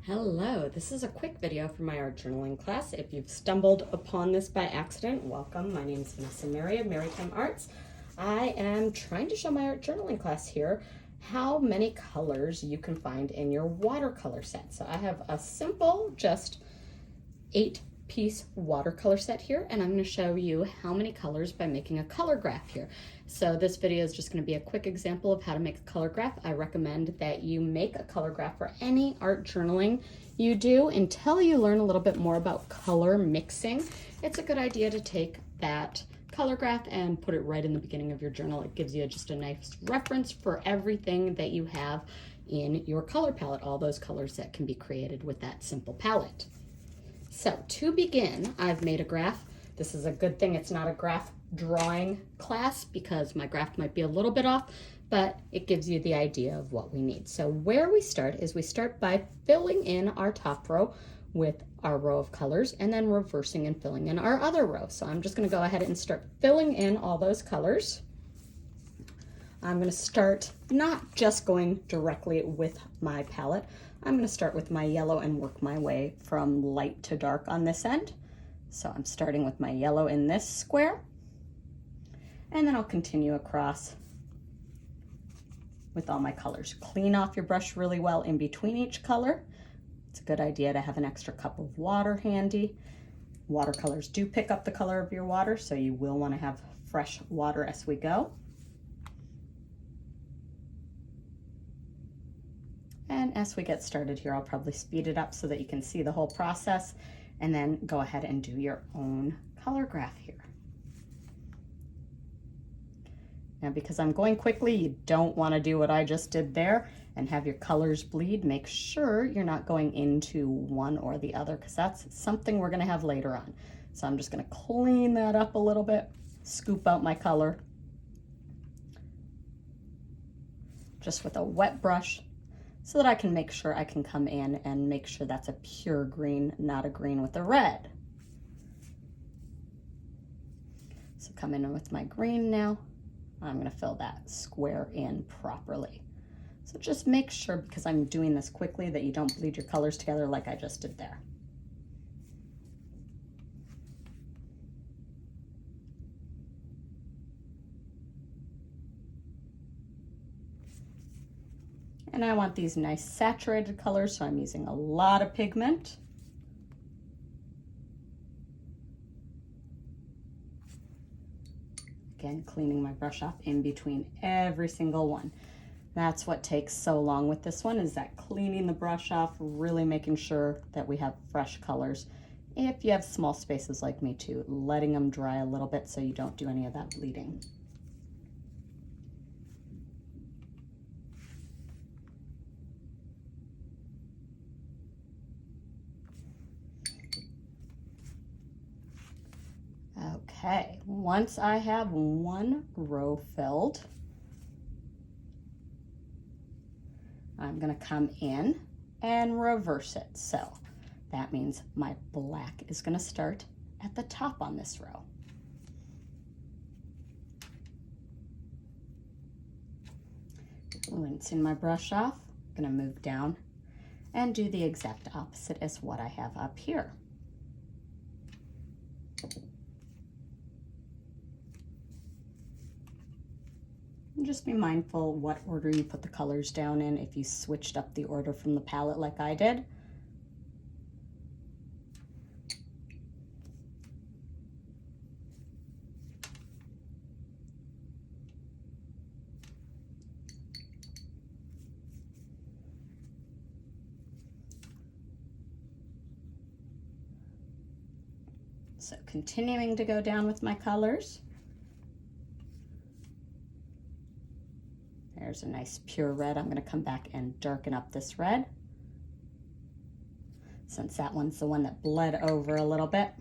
Hello, this is a quick video for my art journaling class. If you've stumbled upon this by accident, welcome. My name is Vanessa Mary of Marytime Arts. I am trying to show my art journaling class here how many colors you can find in your watercolor set. So I have a simple, just 8-piece watercolor set here, and I'm going to show you how many colors by making a color graph here. So this video is just going to be a quick example of how to make a color graph. I recommend that you make a color graph for any art journaling you do until you learn a little bit more about color mixing. It's a good idea to take that color graph and put it right in the beginning of your journal. It gives you just a nice reference for everything that you have in your color palette, all those colors that can be created with that simple palette. So to begin, I've made a graph. This is a good thing it's not a graph drawing class because my graph might be a little bit off, but it gives you the idea of what we need. So where we start is we start by filling in our top row with our row of colors and then reversing and filling in our other row. So I'm just going to go ahead and start filling in all those colors. I'm going to start not just going directly with my palette. I'm going to start with my yellow and work my way from light to dark on this end. So I'm starting with my yellow in this square, and then I'll continue across with all my colors. Clean off your brush really well in between each color. It's a good idea to have an extra cup of water handy. Watercolors do pick up the color of your water, so you will want to have fresh water as we go. And as we get started here, I'll probably speed it up so that you can see the whole process and then go ahead and do your own color graph here. Now, because I'm going quickly, you don't want to do what I just did there and have your colors bleed. Make sure you're not going into one or the other because that's something we're going to have later on. So I'm just going to clean that up a little bit, scoop out my color just with a wet brush, so that I can make sure I can come in and make sure that's a pure green, not a green with a red. So come in with my green now. I'm going to fill that square in properly. So just make sure, because I'm doing this quickly, that you don't bleed your colors together like I just did there. And I want these nice saturated colors, so I'm using a lot of pigment. Again, cleaning my brush off in between every single one. That's what takes so long with this one, is that cleaning the brush off, really making sure that we have fresh colors. If you have small spaces like me too, letting them dry a little bit so you don't do any of that bleeding. Okay, once I have one row filled, I'm going to come in and reverse it. So that means my black is going to start at the top on this row. Rinsing my brush off, I'm going to move down and do the exact opposite as what I have up here. And just be mindful what order you put the colors down in if you switched up the order from the palette like I did. So continuing to go down with my colors. There's a nice pure red. I'm going to come back and darken up this red, since that one's the one that bled over a little bit.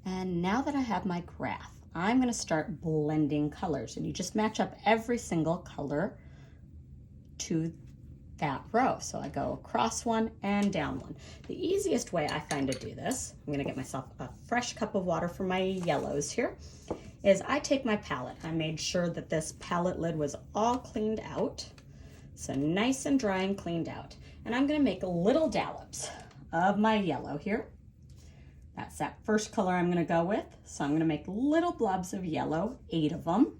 And now that I have my graph, I'm going to start blending colors, and you just match up every single color to that row. So I go across one and down one. The easiest way I find to do this, I'm gonna get myself a fresh cup of water for my yellows here, is I take my palette. I made sure that this palette lid was all cleaned out. So nice and dry and cleaned out. And I'm gonna make little dollops of my yellow here. That's that first color I'm gonna go with. So I'm gonna make little blobs of yellow, 8 of them.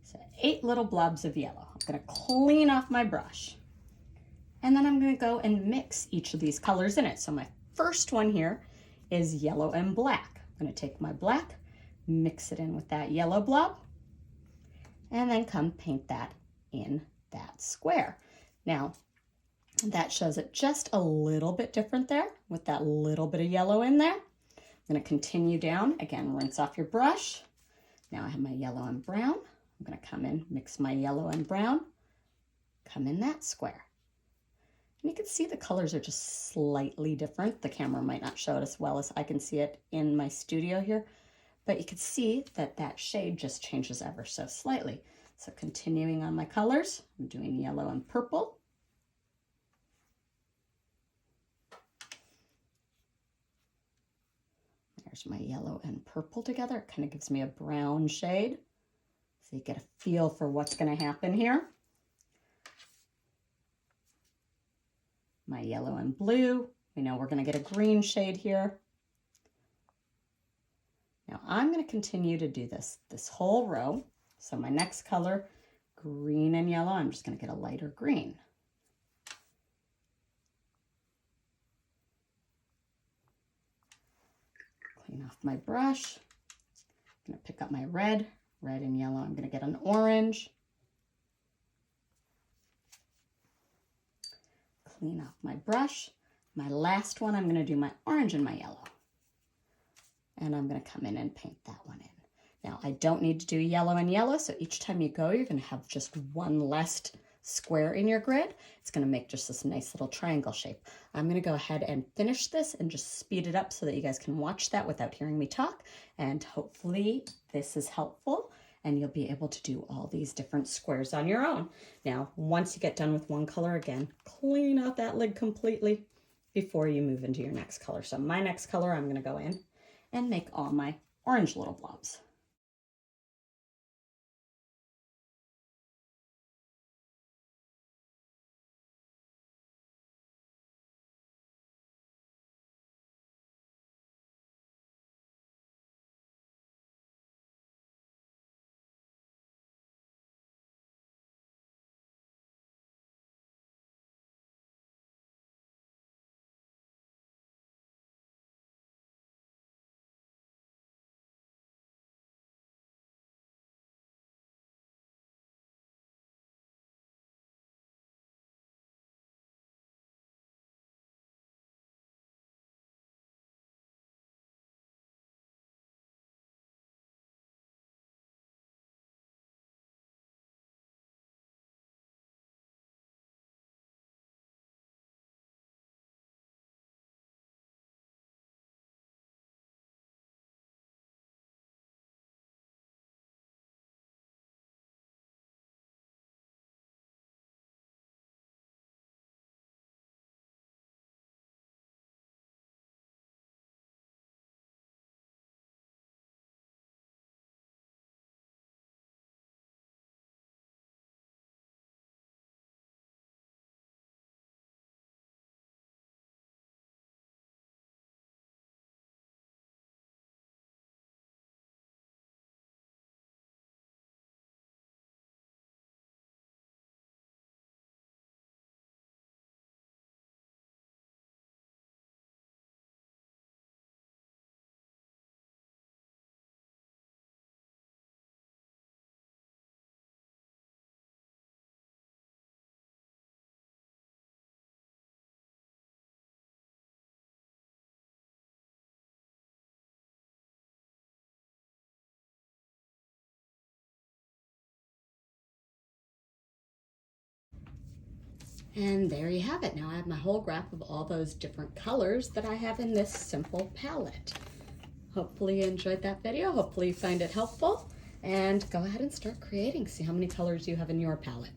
So 8 little blobs of yellow. I'm gonna clean off my brush. And then I'm gonna go and mix each of these colors in it. So my first one here is yellow and black. I'm gonna take my black, mix it in with that yellow blob, and then come paint that in that square. Now, that shows it just a little bit different there with that little bit of yellow in there. I'm gonna continue down. Again, rinse off your brush. Now I have my yellow and brown. I'm gonna come in, mix my yellow and brown, come in that square. And you can see the colors are just slightly different. The camera might not show it as well as I can see it in my studio here, but you can see that that shade just changes ever so slightly. So continuing on my colors, I'm doing yellow and purple. There's my yellow and purple together. It kind of gives me a brown shade. So you get a feel for what's going to happen here. My yellow and blue. We know we're going to get a green shade here. Now I'm going to continue to do this whole row. So my next color, green and yellow, I'm just going to get a lighter green. Clean off my brush. I'm going to pick up my red and yellow. I'm going to get an orange. Clean off my brush. My last one, I'm going to do my orange and my yellow. And I'm going to come in and paint that one in. Now, I don't need to do yellow and yellow, so each time you go, you're going to have just one less square in your grid. It's going to make just this nice little triangle shape. I'm going to go ahead and finish this and just speed it up so that you guys can watch that without hearing me talk. And hopefully this is helpful and you'll be able to do all these different squares on your own. Now, once you get done with one color, again, clean out that lid completely before you move into your next color. So my next color, I'm going to go in and make all my orange little blobs. And there you have it. Now I have my whole graph of all those different colors that I have in this simple palette. Hopefully you enjoyed that video. Hopefully you find it helpful. And go ahead and start creating. See how many colors you have in your palette.